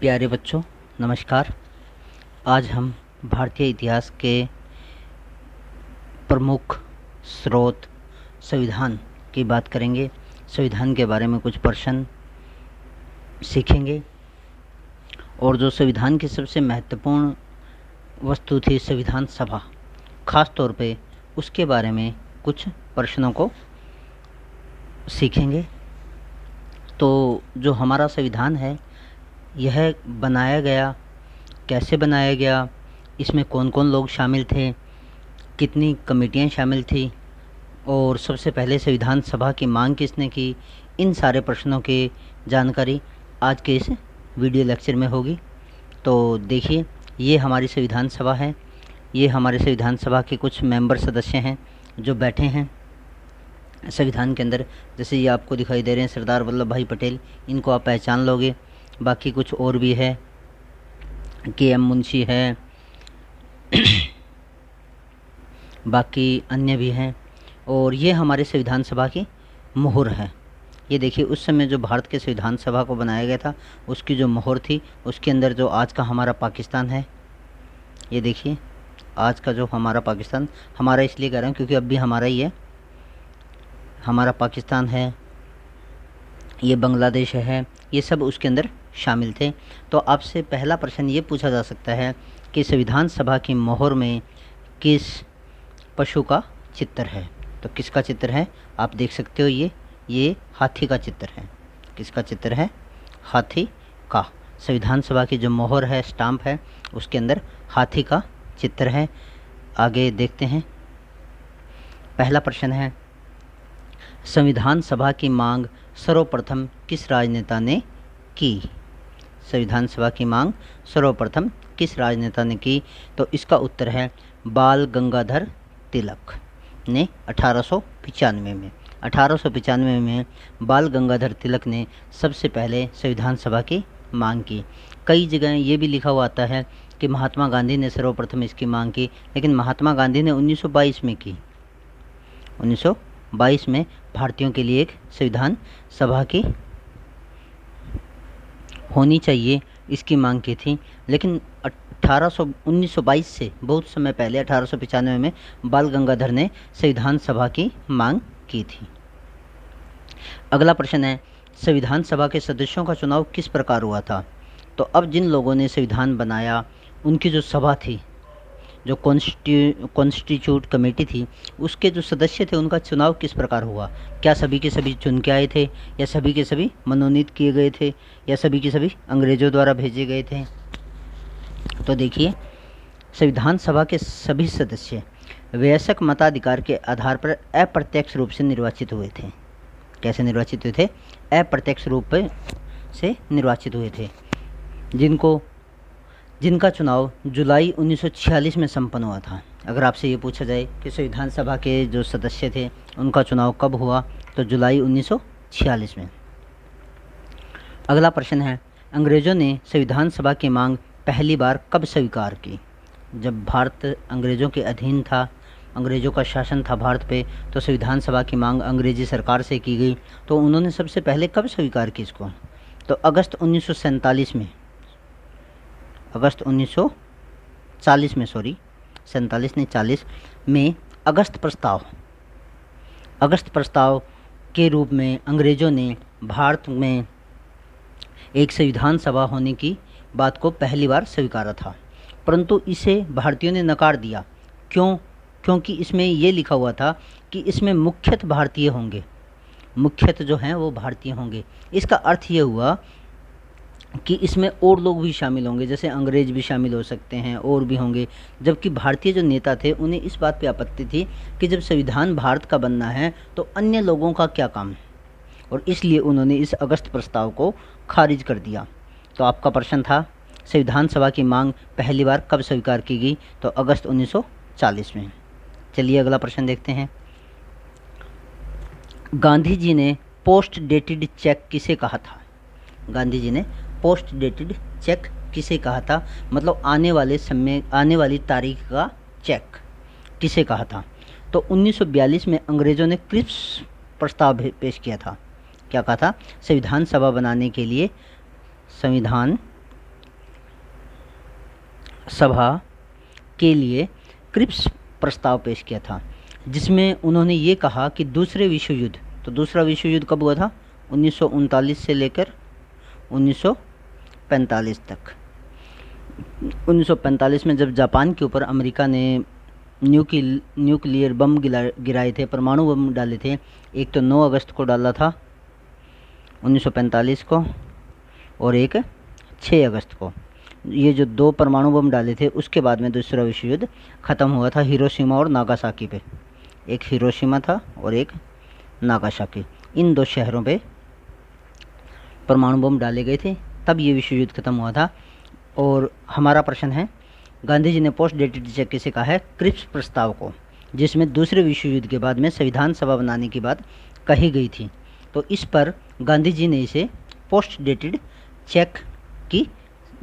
प्यारे बच्चों, नमस्कार। आज हम भारतीय इतिहास के प्रमुख स्रोत संविधान की बात करेंगे। संविधान के बारे में कुछ प्रश्न सीखेंगे और जो संविधान की सबसे महत्वपूर्ण वस्तु थी संविधान सभा, खास तौर पे उसके बारे में कुछ प्रश्नों को सीखेंगे। तो जो हमारा संविधान है यह बनाया गया, कैसे बनाया गया, इसमें कौन कौन लोग शामिल थे, कितनी कमेटियां शामिल थी और सबसे पहले संविधान सभा की मांग किसने की, इन सारे प्रश्नों की जानकारी आज के इस वीडियो लेक्चर में होगी। तो देखिए, ये हमारी संविधान सभा है। ये हमारे संविधान सभा के कुछ मेंबर सदस्य हैं जो बैठे हैं संविधान के अंदर। जैसे ये आपको दिखाई दे रहे हैं सरदार वल्लभ भाई पटेल, इनको आप पहचान लोगे। बाकी कुछ और भी है, के.एम. मुंशी है, बाकी अन्य भी हैं। और ये हमारे संविधान सभा की मोहर है। ये देखिए, उस समय जो भारत के संविधान सभा को बनाया गया था उसकी जो मोहर थी, उसके अंदर जो आज का हमारा पाकिस्तान है, ये देखिए आज का जो हमारा पाकिस्तान, हमारा इसलिए कह रहा हूँ क्योंकि अब भी हमारा ही है, हमारा पाकिस्तान है, ये बांग्लादेश है, ये सब उसके अंदर शामिल थे। तो आपसे पहला प्रश्न ये पूछा जा सकता है कि संविधान सभा की मोहर में किस पशु का चित्र है। तो किसका चित्र है आप देख सकते हो, ये हाथी का चित्र है। किसका चित्र है? हाथी का। संविधान सभा की जो मोहर है, स्टाम्प है, उसके अंदर हाथी का चित्र है। आगे देखते हैं। पहला प्रश्न है, संविधान सभा की मांग सर्वप्रथम किस राजनेता ने की? संविधान सभा की मांग सर्वप्रथम किस राजनेता ने की? तो इसका उत्तर है बाल गंगाधर तिलक ने 1895 में बाल गंगाधर तिलक ने सबसे पहले संविधान सभा की मांग की। कई जगह ये भी लिखा हुआ आता है कि महात्मा गांधी ने सर्वप्रथम इसकी मांग की, लेकिन महात्मा गांधी ने 1922 में की। 1922 में भारतीयों के लिए एक संविधान सभा की होनी चाहिए, इसकी मांग की थी। लेकिन 1922 से बहुत समय पहले 1895 में बाल गंगाधर ने संविधान सभा की मांग की थी। अगला प्रश्न है, संविधान सभा के सदस्यों का चुनाव किस प्रकार हुआ था? तो अब जिन लोगों ने संविधान बनाया उनकी जो सभा थी, जो कॉन्स्टिट्यूट कमेटी थी, उसके जो सदस्य थे उनका चुनाव किस प्रकार हुआ? क्या सभी के सभी चुन के आए थे, या सभी के सभी मनोनीत किए गए थे, या सभी के सभी अंग्रेजों द्वारा भेजे गए थे? तो देखिए, संविधान सभा के सभी सदस्य वयस्क मताधिकार के आधार पर अप्रत्यक्ष रूप से निर्वाचित हुए थे। कैसे निर्वाचित हुए थे? अप्रत्यक्ष रूप से निर्वाचित हुए थे, जिनका चुनाव जुलाई 1946 में संपन्न हुआ था। अगर आपसे ये पूछा जाए कि संविधान सभा के जो सदस्य थे उनका चुनाव कब हुआ, तो जुलाई 1946 में। अगला प्रश्न है, अंग्रेज़ों ने संविधान सभा की मांग पहली बार कब स्वीकार की? जब भारत अंग्रेज़ों के अधीन था, अंग्रेज़ों का शासन था भारत पे, तो संविधान सभा की मांग अंग्रेजी सरकार से की गई। तो उन्होंने सबसे पहले कब स्वीकार की इसको? तो अगस्त 1947 में, अगस्त 1940 में, सॉरी 47 नहीं 40 में अगस्त प्रस्ताव के रूप में अंग्रेज़ों ने भारत में एक संविधान सभा होने की बात को पहली बार स्वीकारा था, परंतु इसे भारतीयों ने नकार दिया। क्यों? क्योंकि इसमें ये लिखा हुआ था कि इसमें मुख्यतः भारतीय होंगे, मुख्यतः जो हैं वो भारतीय होंगे। इसका अर्थ ये हुआ कि इसमें और लोग भी शामिल होंगे, जैसे अंग्रेज भी शामिल हो सकते हैं, और भी होंगे। जबकि भारतीय जो नेता थे उन्हें इस बात पे आपत्ति थी कि जब संविधान भारत का बनना है तो अन्य लोगों का क्या काम, और इसलिए उन्होंने इस अगस्त प्रस्ताव को खारिज कर दिया। तो आपका प्रश्न था, संविधान सभा की मांग पहली बार कब स्वीकार की गई? तो अगस्त 1940 में। चलिए अगला प्रश्न देखते हैं। गांधी जी ने पोस्ट डेटेड चेक किसे कहा था? गांधी जी ने पोस्ट डेटेड चेक किसे कहा था? मतलब आने वाली तारीख का चेक किसे कहा था? तो 1942 में अंग्रेज़ों ने क्रिप्स प्रस्ताव पेश किया था। क्या कहा था? संविधान सभा बनाने के लिए संविधान सभा के लिए क्रिप्स प्रस्ताव पेश किया था, जिसमें उन्होंने ये कहा कि दूसरे विश्व युद्ध, तो दूसरा विश्व युद्ध कब हुआ था? 1939 से लेकर 1945 तक। 1945 में जब जापान के ऊपर अमेरिका ने न्यूक्लियर बम गिराए थे, परमाणु बम डाले थे। एक तो 9 अगस्त को डाला था 1945 को, और एक 6 अगस्त को। ये जो 2 परमाणु बम डाले थे, उसके बाद में दूसरा विश्व युद्ध ख़त्म हुआ था हिरोशिमा और नागासाकी पे। एक हिरोशिमा था और एक नागासाकी, इन 2 शहरों पे परमाणु बम डाले गए थे, तब ये विश्व युद्ध खत्म हुआ था। और हमारा प्रश्न है, गांधी जी ने पोस्ट डेटेड चेक किसे कहा है? क्रिप्स प्रस्ताव को, जिसमें दूसरे विश्व युद्ध के बाद में संविधान सभा बनाने की बात कही गई थी। तो इस पर गांधी जी ने इसे पोस्ट डेटेड चेक की,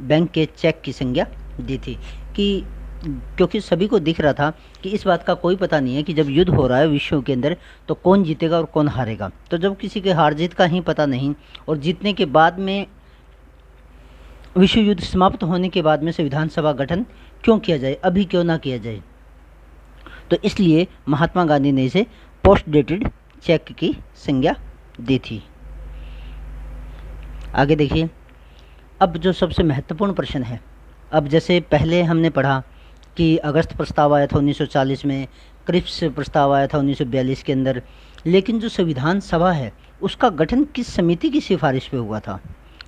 बैंक के चेक की संज्ञा दी थी, कि क्योंकि सभी को दिख रहा था कि इस बात का कोई पता नहीं है कि जब युद्ध हो रहा है विश्व के अंदर तो कौन जीतेगा और कौन हारेगा। तो जब किसी के हार जीत का ही पता नहीं, और जीतने के बाद में विश्व युद्ध समाप्त होने के बाद में संविधान सभा गठन क्यों किया जाए, अभी क्यों ना किया जाए? तो इसलिए महात्मा गांधी ने इसे पोस्ट डेटेड चेक की संज्ञा दी थी। आगे देखिए, अब जो सबसे महत्वपूर्ण प्रश्न है, अब जैसे पहले हमने पढ़ा कि अगस्त प्रस्ताव आया था 1940 में, क्रिप्स प्रस्ताव आया था 1942 के अंदर, लेकिन जो संविधान सभा है उसका गठन किस समिति की सिफारिश पे हुआ था?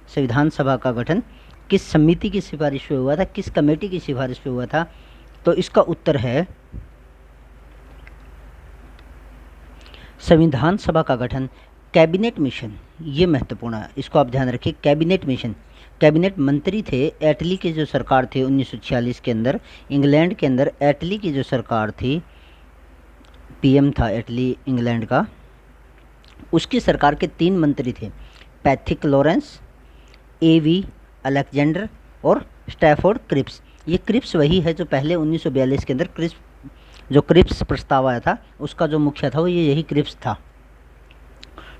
संविधान सभा का गठन किस समिति की सिफारिश पे हुआ था, किस कमेटी की सिफारिश पे हुआ था? तो इसका उत्तर है संविधान सभा का गठन कैबिनेट मिशन। ये महत्वपूर्ण है, इसको आप ध्यान रखिए। कैबिनेट मिशन, कैबिनेट मंत्री थे एटली की जो सरकार थी 1946 के अंदर, इंग्लैंड के अंदर एटली की जो सरकार थी, पीएम था एटली इंग्लैंड का, उसकी सरकार के 3 मंत्री थे, पैथिक लॉरेंस, एवी अलेक्जेंडर और स्टैफोर्ड क्रिप्स। ये क्रिप्स वही है जो पहले 1942 के अंदर क्रिप्स प्रस्ताव आया था, उसका जो मुखिया था वो यही क्रिप्स था।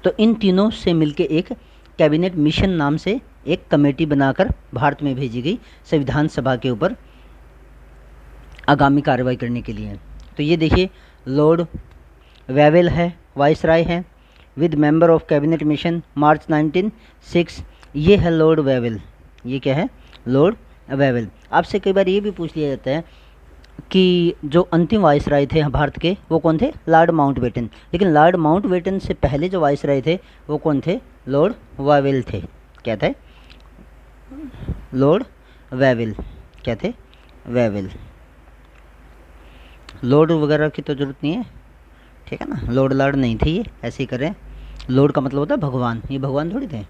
तो इन तीनों से मिलके एक कैबिनेट मिशन नाम से एक कमेटी बनाकर भारत में भेजी गई संविधान सभा के ऊपर आगामी कार्रवाई करने के लिए। तो ये देखिए, लॉर्ड वेवेल है, वाइसराय है, with member of cabinet mission March 1906। ये है लॉर्ड वेवेल। ये क्या है? Lord Wavell. आपसे कई बार ये भी पूछ लिया जाता है कि जो अंतिम वाइसराय थे भारत के वो कौन थे? Lord Mountbatten. लेकिन लॉर्ड माउंटबेटन से पहले जो वाइसराय थे वो कौन थे? लॉर्ड वेवेल थे। क्या थे? Lord Wavell. क्या थे? वेवेल। लॉर्ड वगैरह की तो जरूरत नहीं है, ठीक है ना, लॉर्ड लॉर्ड नहीं थे, ये ऐसे ही करें। लॉर्ड का मतलब होता है भगवान, ये भगवान थोड़ी थे।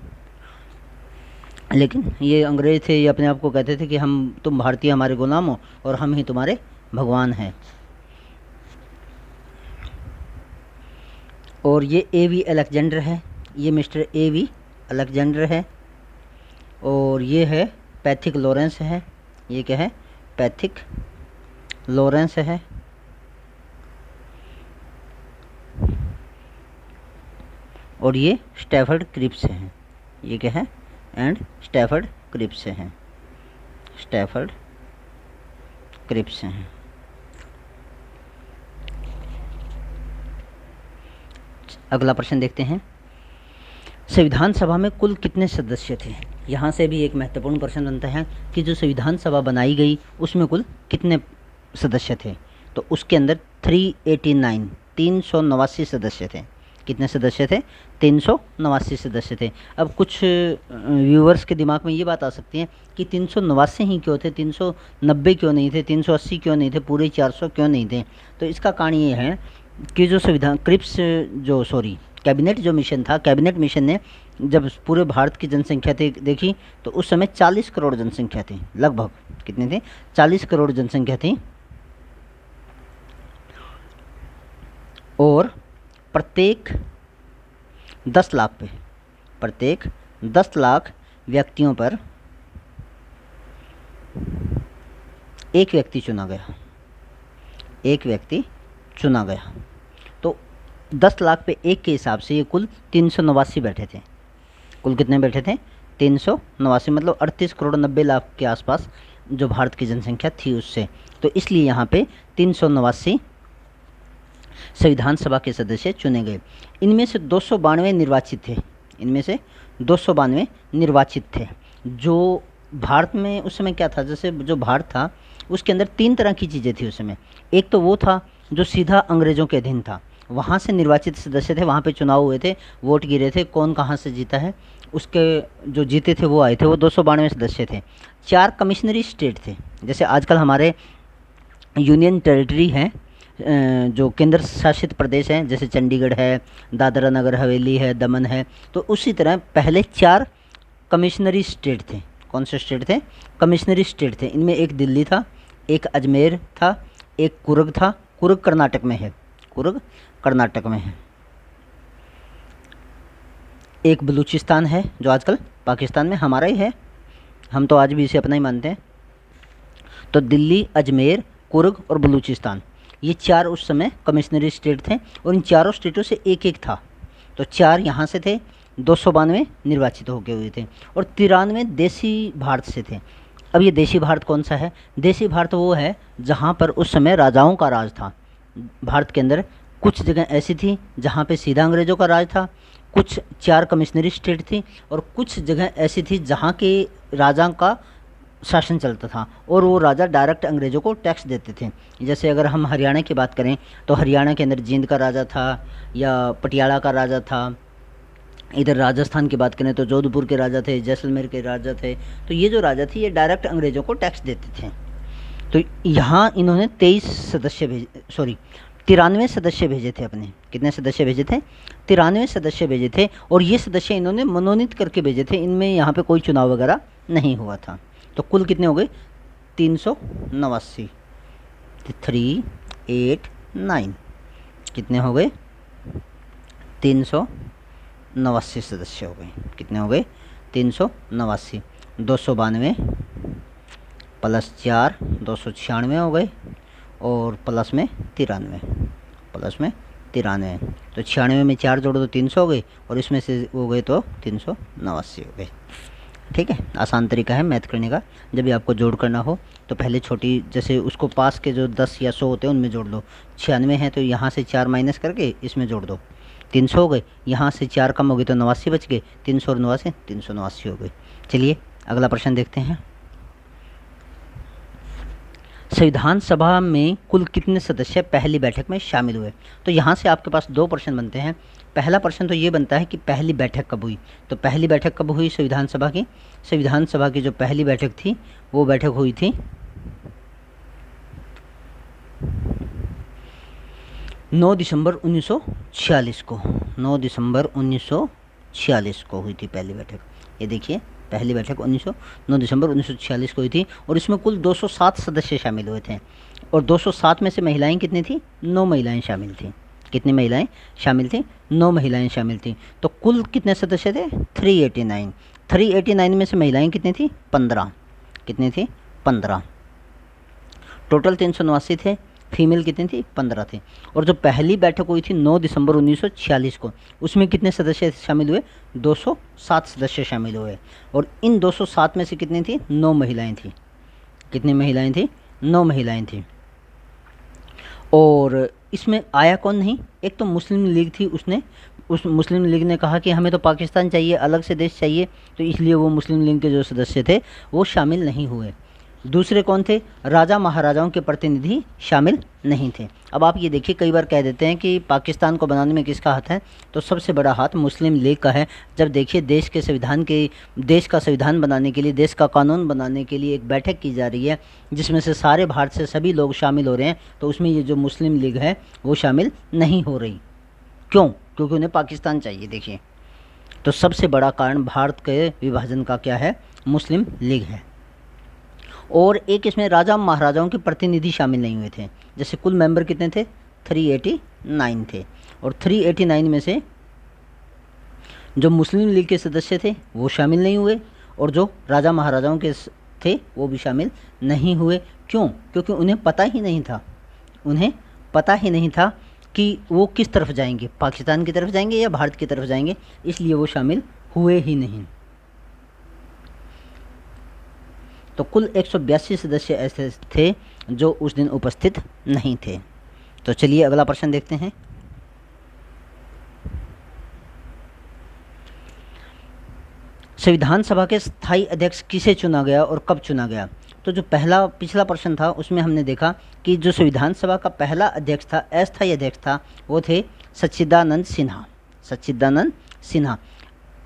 लेकिन ये अंग्रेज थे, ये अपने आप को कहते थे कि तुम भारतीय हमारे गुलाम हो और हम ही तुम्हारे भगवान हैं। और ये एवी अलेक्जेंडर है, ये मिस्टर एवी अलेक्जेंडर है। और ये है पैथिक लॉरेंस है। ये क्या है? पैथिक लॉरेंस है। और ये स्टैफर्ड क्रिप्स हैं। ये क्या है? एंड स्टैफर्ड क्रिप्स हैं। स्टैफर्ड क्रिप्स हैं। अगला प्रश्न देखते हैं, संविधान सभा में कुल कितने सदस्य थे? यहाँ से भी एक महत्वपूर्ण प्रश्न बनता है कि जो संविधान सभा बनाई गई उसमें कुल कितने सदस्य थे? तो उसके अंदर 389 सदस्य थे। कितने सदस्य थे? 389 सदस्य थे। अब कुछ व्यूवर्स के दिमाग में ये बात आ सकती है कि 389 ही क्यों थे, 390 क्यों नहीं थे, 380 क्यों नहीं थे, पूरे 400 क्यों नहीं थे? तो इसका कारण ये है कि जो संविधान कैबिनेट जो मिशन था, कैबिनेट मिशन ने जब पूरे भारत की जनसंख्या देखी तो उस समय 40 करोड़ जनसंख्या थी, लगभग। कितनी थी? 40 करोड़ जनसंख्या थी। और प्रत्येक 10 लाख व्यक्तियों पर एक व्यक्ति चुना गया। तो 10 लाख पे एक के हिसाब से ये कुल 389 बैठे थे। कुल कितने बैठे थे? 389, मतलब 38 करोड़ 90 लाख के आसपास जो भारत की जनसंख्या थी उससे। तो इसलिए यहाँ पे 389 संविधान सभा के सदस्य चुने गए। इनमें से 292 निर्वाचित थे, इनमें से 292 निर्वाचित थे। जो भारत में उस समय क्या था, जैसे जो भारत था उसके अंदर 3 तरह की चीज़ें थी उस समय। एक तो वो था जो सीधा अंग्रेज़ों के अधीन था, वहाँ से निर्वाचित सदस्य थे, वहाँ पे चुनाव हुए थे, वोट गिरे थे, कौन कहाँ से जीता है, उसके जो जीते थे वो आए थे, वो 292 सदस्य थे। 4 कमिश्नरी स्टेट थे, जैसे आजकल हमारे यूनियन टेरिटरी हैं, जो केंद्र शासित प्रदेश हैं, जैसे चंडीगढ़ है, दादरा नगर हवेली है, दमन है, तो उसी तरह पहले 4 कमिश्नरी स्टेट थे। कौन से स्टेट थे? कमिश्नरी स्टेट थे। इनमें एक दिल्ली था, एक अजमेर था, एक कुर्ग था, कुर्ग कर्नाटक में है, कुर्ग कर्नाटक में है, एक बलूचिस्तान है जो आजकल पाकिस्तान में हमारा ही है, हम तो आज भी इसे अपना ही मानते हैं। तो दिल्ली, अजमेर, कुर्ग और बलूचिस्तान, ये 4 उस समय कमिश्नरी स्टेट थे और इन चारों स्टेटों से एक एक था। तो 4 यहाँ से थे, 292 निर्वाचित होके हुए थे और 93 देशी भारत से थे। अब ये देशी भारत कौन सा है? देशी भारत वो है जहाँ पर उस समय राजाओं का राज था। भारत के अंदर कुछ जगह ऐसी थी जहाँ पे सीधा अंग्रेज़ों का राज था, कुछ 4 कमिश्नरी स्टेट थी और कुछ जगह ऐसी थी जहाँ के राजा का शासन चलता था और वो राजा डायरेक्ट अंग्रेज़ों को टैक्स देते थे। जैसे अगर हम हरियाणा की बात करें तो हरियाणा के अंदर जींद का राजा था या पटियाला का राजा था। इधर राजस्थान की बात करें तो जोधपुर के राजा थे, जैसलमेर के राजा थे। तो ये जो राजा थे ये डायरेक्ट अंग्रेज़ों को टैक्स देते थे। तो यहाँ इन्होंने 93 सदस्य भेजे थे अपने। कितने सदस्य भेजे थे? 93 सदस्य भेजे थे और ये सदस्य इन्होंने मनोनीत करके भेजे थे। इनमें यहाँ पे कोई चुनाव वगैरह नहीं हुआ था। तो कुल कितने हो गए? 389, 389 कितने हो गए? 389 सदस्य हो गए। कितने हो गए? 389। 292 प्लस 4 296 हो गए और प्लस में 93, प्लस में 93। तो 96 में 4 जोड़ो तो 300 हो गए और इसमें से हो गए तो 389 हो गए। ठीक है, आसान तरीका है मैथ करने का। जब भी आपको जोड़ करना हो तो पहले छोटी, जैसे उसको पास के जो 10 या 100 होते हैं उनमें जोड़ लो। 96 है तो यहाँ से 4 माइनस करके इसमें जोड़ दो, 300 हो गए। यहाँ से 4 कम हो गए तो 89 बच गए, 300 और 89 389 हो गए। चलिए अगला प्रश्न देखते हैं। संविधान सभा में कुल कितने सदस्य पहली बैठक में शामिल हुए? तो यहाँ से आपके पास 2 प्रश्न बनते हैं। पहला प्रश्न तो ये बनता है कि पहली बैठक कब हुई। तो पहली बैठक कब हुई संविधान सभा की? संविधान सभा की जो पहली बैठक थी वो बैठक हुई थी 9 दिसंबर 1946 को। 9 दिसंबर 1946 को हुई थी पहली बैठक। ये देखिए पहली बैठक 9 दिसंबर 1946 को हुई थी और इसमें कुल 207 सदस्य शामिल हुए थे और 207 में से महिलाएं कितनी थी? 9 महिलाएं शामिल थी। कितनी महिलाएं शामिल थी? 9 महिलाएं शामिल थी। तो कुल कितने सदस्य थे? 389। 389 में से महिलाएं कितनी थी? 15। कितनी थी? 15। टोटल 389 थे, फीमेल कितनी थी? 15 थे। और जो पहली बैठक हुई थी 9 दिसंबर 1946 को, उसमें कितने सदस्य शामिल हुए? 207 सदस्य शामिल हुए और इन 207 में से कितनी थी? 9 महिलाएं थी। कितनी महिलाएं थी? 9 महिलाएं थी। और इसमें आया कौन नहीं? एक तो मुस्लिम लीग थी, उस मुस्लिम लीग ने कहा कि हमें तो पाकिस्तान चाहिए, अलग से देश चाहिए, तो इसलिए वो मुस्लिम लीग के जो सदस्य थे वो शामिल नहीं हुए। दूसरे कौन थे? राजा महाराजाओं के प्रतिनिधि शामिल नहीं थे। अब आप ये देखिए, कई बार कह देते हैं कि पाकिस्तान को बनाने में किसका हाथ है, तो सबसे बड़ा हाथ मुस्लिम लीग का है। जब देखिए देश का संविधान बनाने के लिए, देश का कानून बनाने के लिए एक बैठक की जा रही है जिसमें से सारे भारत से सभी लोग शामिल हो रहे हैं, तो उसमें ये जो मुस्लिम लीग है वो शामिल नहीं हो रही। क्यों? क्योंकि उन्हें पाकिस्तान चाहिए। देखिए, तो सबसे बड़ा कारण भारत के विभाजन का क्या है? मुस्लिम लीग है। और एक इसमें राजा महाराजाओं के प्रतिनिधि शामिल नहीं हुए थे। जैसे कुल मेंबर कितने थे? 389 थे और 389 में से जो मुस्लिम लीग के सदस्य थे वो शामिल नहीं हुए और जो राजा महाराजाओं के थे वो भी शामिल नहीं हुए। क्यों? क्योंकि उन्हें पता ही नहीं था, उन्हें पता ही नहीं था कि वो किस तरफ जाएंगे, पाकिस्तान की तरफ जाएंगे या भारत की तरफ जाएंगे, इसलिए वो शामिल हुए ही नहीं। तो कुल 182 सदस्य ऐसे थे जो उस दिन उपस्थित नहीं थे। तो चलिए अगला प्रश्न देखते हैं। संविधान सभा के स्थायी अध्यक्ष किसे चुना गया और कब चुना गया? तो जो पिछला प्रश्न था उसमें हमने देखा कि जो संविधान सभा का पहला अध्यक्ष था, अस्थायी अध्यक्ष था, वो थे सच्चिदानंद सिन्हा। सच्चिदानंद सिन्हा।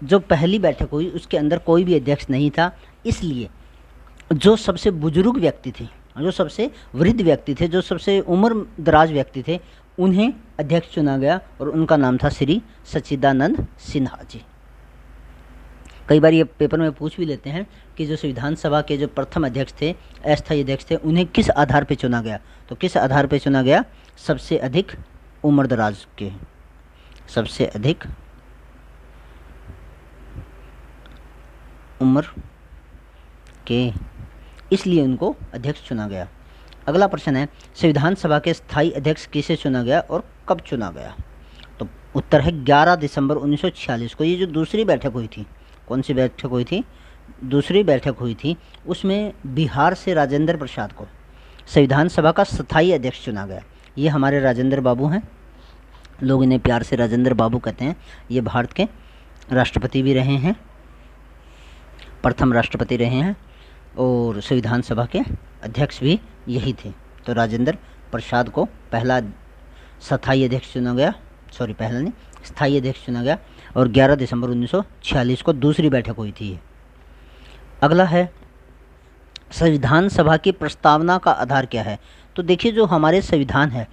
जो पहली बैठक हुई उसके अंदर कोई भी अध्यक्ष नहीं था, इसलिए जो सबसे बुजुर्ग व्यक्ति थे, जो सबसे वृद्ध व्यक्ति थे, जो सबसे उम्र दराज व्यक्ति थे, उन्हें अध्यक्ष चुना गया और उनका नाम था श्री सच्चिदानंद सिन्हा जी। कई बार ये पेपर में पूछ भी लेते हैं कि जो संविधान सभा के जो प्रथम अध्यक्ष थे, अस्थायी अध्यक्ष थे, उन्हें किस आधार पर चुना गया? तो किस आधार पर चुना गया? सबसे अधिक उम्र दराज के, सबसे अधिक उम्र के, इसलिए उनको अध्यक्ष चुना गया। अगला प्रश्न है, संविधान सभा के स्थायी अध्यक्ष किसे चुना गया और कब चुना गया? तो उत्तर है 11 दिसंबर 1946 को। ये जो दूसरी बैठक हुई थी, कौन सी बैठक हुई थी? दूसरी बैठक हुई थी, उसमें बिहार से राजेंद्र प्रसाद को संविधान सभा का स्थायी अध्यक्ष चुना गया। ये हमारे राजेंद्र बाबू हैं, लोग इन्हें प्यार से राजेंद्र बाबू कहते हैं। ये भारत के राष्ट्रपति भी रहे हैं, प्रथम राष्ट्रपति रहे हैं, और संविधान सभा के अध्यक्ष भी यही थे। तो राजेंद्र प्रसाद को पहला स्थायी अध्यक्ष चुना गया, पहला नहीं, स्थायी अध्यक्ष चुना गया, और 11 दिसंबर 1946 को दूसरी बैठक हुई थी। अगला है, संविधान सभा की प्रस्तावना का आधार क्या है? तो देखिए, जो हमारे संविधान है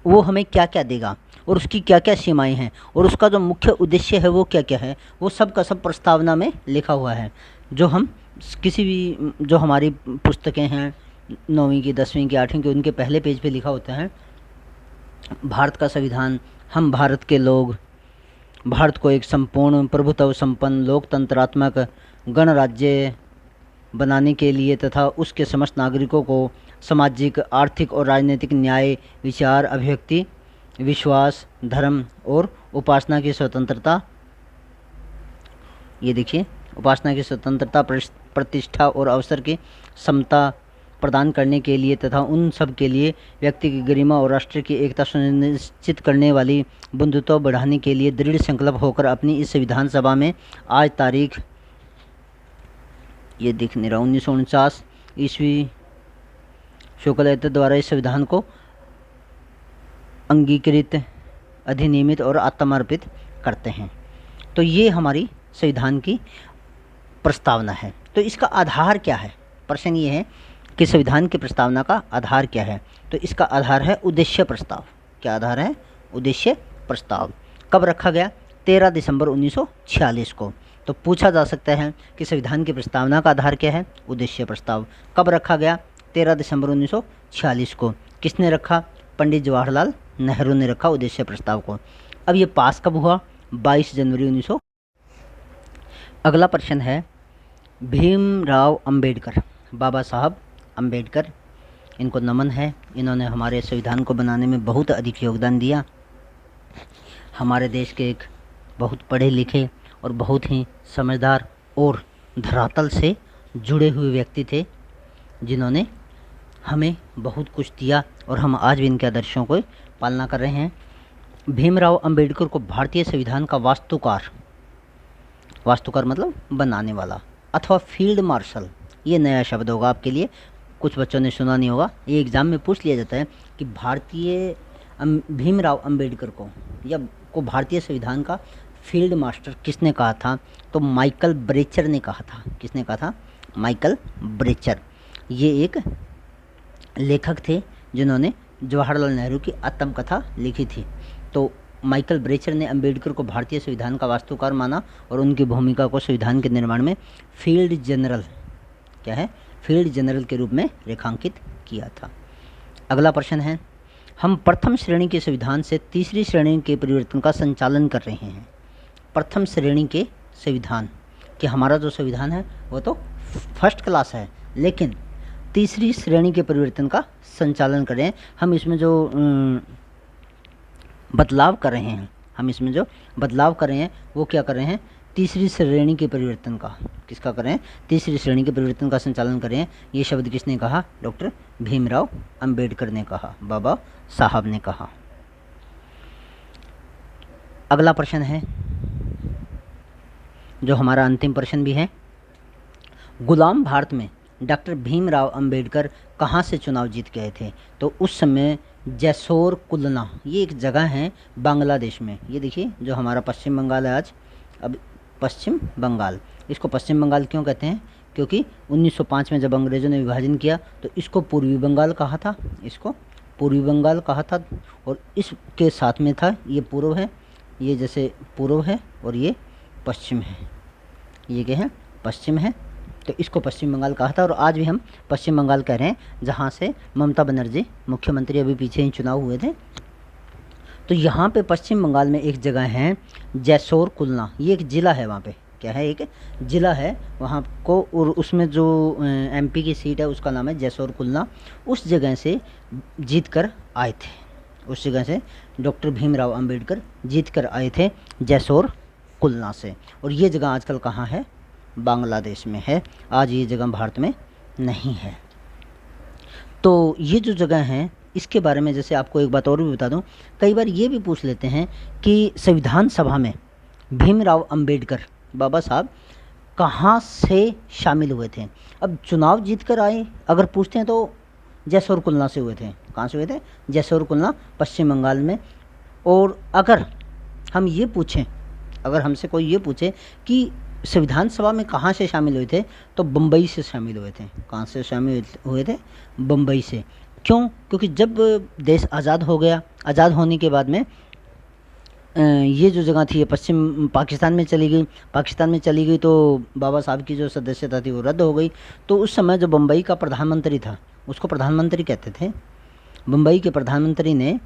वो हमें क्या क्या देगा और उसकी क्या क्या सीमाएं हैं और उसका जो मुख्य उद्देश्य है वो क्या क्या है, वो सब का सब प्रस्तावना में लिखा हुआ है। जो हम किसी भी, जो हमारी पुस्तकें हैं 9वीं की, 10वीं की, 8वीं की, उनके पहले पेज पे लिखा होता है, भारत का संविधान, हम भारत के लोग भारत को एक संपूर्ण प्रभुत्व संपन्न लोकतंत्रात्मक गणराज्य बनाने के लिए तथा उसके समस्त नागरिकों को सामाजिक, आर्थिक और राजनीतिक न्याय, विचार, अभिव्यक्ति, विश्वास, धर्म और उपासना की स्वतंत्रता, ये देखिए, उपासना की स्वतंत्रता, प्रतिष्ठा और अवसर की समता प्रदान करने के लिए तथा उन सब के लिए व्यक्ति की गरिमा और राष्ट्र की एकता सुनिश्चित करने वाली बंधुत्व बढ़ाने के लिए दृढ़ संकल्प होकर अपनी इस संविधान सभा में आज तारीख, ये दिख नहीं रहा, 1949 ईस्वी शुक्लायत द्वारा इस संविधान को अंगीकृत, अधिनियमित और आत्मर्पित करते हैं। तो ये हमारी संविधान की प्रस्तावना है। तो इसका आधार क्या है? प्रश्न ये है कि संविधान की प्रस्तावना का आधार क्या है? तो इसका आधार है उद्देश्य प्रस्ताव। क्या आधार है? उद्देश्य प्रस्ताव। कब रखा गया? 13 दिसंबर 1946 को। तो पूछा जा सकता है कि संविधान की प्रस्तावना का आधार क्या है? उद्देश्य प्रस्ताव। कब रखा गया? 13 दिसंबर 1946 को। किसने रखा? पंडित जवाहरलाल नेहरू ने रखा उद्देश्य प्रस्ताव को। अब ये पास कब हुआ? 22 जनवरी 1900। अगला प्रश्न है, भीमराव अंबेडकर, बाबा साहब अंबेडकर, इनको नमन है। इन्होंने हमारे संविधान को बनाने में बहुत अधिक योगदान दिया। हमारे देश के एक बहुत पढ़े लिखे और बहुत ही समझदार और धरातल से जुड़े हुए व्यक्ति थे, जिन्होंने हमें बहुत कुछ दिया और हम आज भी इनके आदर्शों को पालना कर रहे हैं। भीमराव अंबेडकर को भारतीय संविधान का वास्तुकार मतलब बनाने वाला, अथवा फील्ड मार्शल, ये नया शब्द होगा आपके लिए, कुछ बच्चों ने सुना नहीं होगा। ये एग्ज़ाम में पूछ लिया जाता है कि भीमराव अंबेडकर को भारतीय संविधान का फील्ड मास्टर किसने कहा था? तो माइकल ब्रेचर ने कहा था। किसने कहा था? माइकल ब्रेचर। ये एक लेखक थे जिन्होंने जवाहरलाल नेहरू की आत्मकथा लिखी थी। तो माइकल ब्रेचर ने अंबेडकर को भारतीय संविधान का वास्तुकार माना और उनकी भूमिका को संविधान के निर्माण में फील्ड जनरल, क्या है? फील्ड जनरल के रूप में रेखांकित किया था। अगला प्रश्न है, हम प्रथम श्रेणी के संविधान से तीसरी श्रेणी के परिवर्तन का संचालन कर रहे हैं। प्रथम श्रेणी के संविधान कि हमारा जो संविधान है वो तो फर्स्ट क्लास है, लेकिन तीसरी श्रेणी के परिवर्तन का संचालन कर रहे हैं। हम इसमें जो बदलाव कर रहे हैं वो क्या कर रहे हैं? तीसरी श्रेणी के परिवर्तन का, किसका करें, तीसरी श्रेणी के परिवर्तन का संचालन करें। ये शब्द किसने कहा, डॉक्टर भीमराव अंबेडकर ने कहा, बाबा साहब ने कहा। अगला प्रश्न है जो हमारा अंतिम प्रश्न भी है, गुलाम भारत में डॉक्टर भीमराव अंबेडकर कहाँ से चुनाव जीत गए थे। तो उस समय जैसोर कुलना, ये एक जगह है बांग्लादेश में। ये देखिए जो हमारा पश्चिम बंगाल है आज, अब पश्चिम बंगाल, इसको पश्चिम बंगाल क्यों कहते हैं, क्योंकि 1905 में जब अंग्रेज़ों ने विभाजन किया तो इसको पूर्वी बंगाल कहा था, इसको पूर्वी बंगाल कहा था। और इसके साथ में था, ये पूर्व है, ये जैसे पूर्व है और ये पश्चिम है, ये क्या है, पश्चिम है, तो इसको पश्चिम बंगाल कहा था। और आज भी हम पश्चिम बंगाल कह रहे हैं, जहाँ से ममता बनर्जी मुख्यमंत्री अभी पीछे ही चुनाव हुए थे। तो यहाँ पे पश्चिम बंगाल में एक जगह है जैसोर कुलना, ये एक ज़िला है, वहाँ पे क्या है, एक ज़िला है वहाँ को, और उसमें जो एमपी की सीट है उसका नाम है जैसोर कुलना। उस जगह से जीत कर आए थे, उस जगह से डॉक्टर भीमराव अंबेडकर जीत कर आए थे जैसोर कुलना से। और ये जगह आजकल कहाँ है, बांग्लादेश में है, आज ये जगह भारत में नहीं है। तो ये जो जगह है इसके बारे में जैसे आपको एक बात और भी बता दूं, कई बार ये भी पूछ लेते हैं कि संविधान सभा में भीमराव अंबेडकर बाबा साहब कहाँ से शामिल हुए थे। अब चुनाव जीत कर आए अगर पूछते हैं तो जैसोर कुलना से हुए थे। कहाँ से हुए थे, जैसोर कुलना, पश्चिम बंगाल में। और अगर हम ये पूछें, अगर हमसे कोई ये पूछे कि संविधान सभा में कहाँ से शामिल हुए थे, तो बम्बई से शामिल हुए थे। कहाँ से शामिल हुए थे, बम्बई से। क्यों, क्योंकि जब देश आज़ाद हो गया, आज़ाद होने के बाद में ये जो जगह थी ये पश्चिम पाकिस्तान में चली गई, पाकिस्तान में चली गई तो बाबा साहब की जो सदस्यता थी वो रद्द हो गई। तो उस समय जो बम्बई का प्रधानमंत्री था, उसको प्रधानमंत्री कहते थे, बम्बई के प्रधानमंत्री ने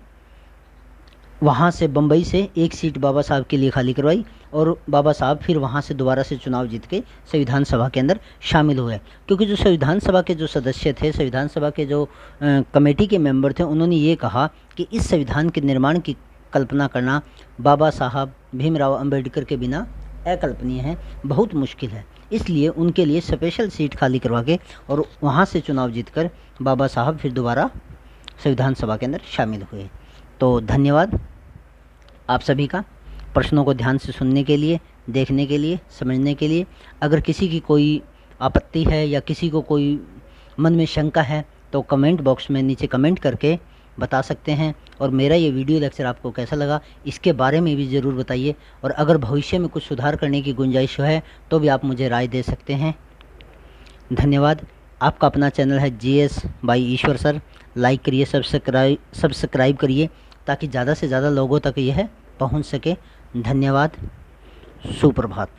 वहाँ से बम्बई से एक सीट बाबा साहब के लिए खाली करवाई और बाबा साहब फिर वहाँ से दोबारा से चुनाव जीत के संविधान सभा के अंदर शामिल हुए। क्योंकि जो संविधान सभा के जो सदस्य थे, संविधान सभा के जो कमेटी के मेंबर थे, उन्होंने ये कहा कि इस संविधान के निर्माण की कल्पना करना बाबा साहब भीमराव अंबेडकर के बिना अकल्पनीय है, बहुत मुश्किल है। इसलिए उनके लिए स्पेशल सीट खाली करवा के और वहाँ से चुनाव जीतकर बाबा साहब फिर दोबारा संविधान सभा के अंदर शामिल हुए। तो धन्यवाद आप सभी का प्रश्नों को ध्यान से सुनने के लिए, देखने के लिए, समझने के लिए। अगर किसी की कोई आपत्ति है या किसी को कोई मन में शंका है तो कमेंट बॉक्स में नीचे कमेंट करके बता सकते हैं। और मेरा ये वीडियो लेक्चर आपको कैसा लगा इसके बारे में भी ज़रूर बताइए। और अगर भविष्य में कुछ सुधार करने की गुंजाइश है तो भी आप मुझे राय दे सकते हैं। धन्यवाद। आपका अपना चैनल है GS by Ishwar sir. Like करिए, सब्सक्राइब करिए ताकि ज़्यादा से ज़्यादा लोगों तक यह पहुंच सके। धन्यवाद। सुप्रभात।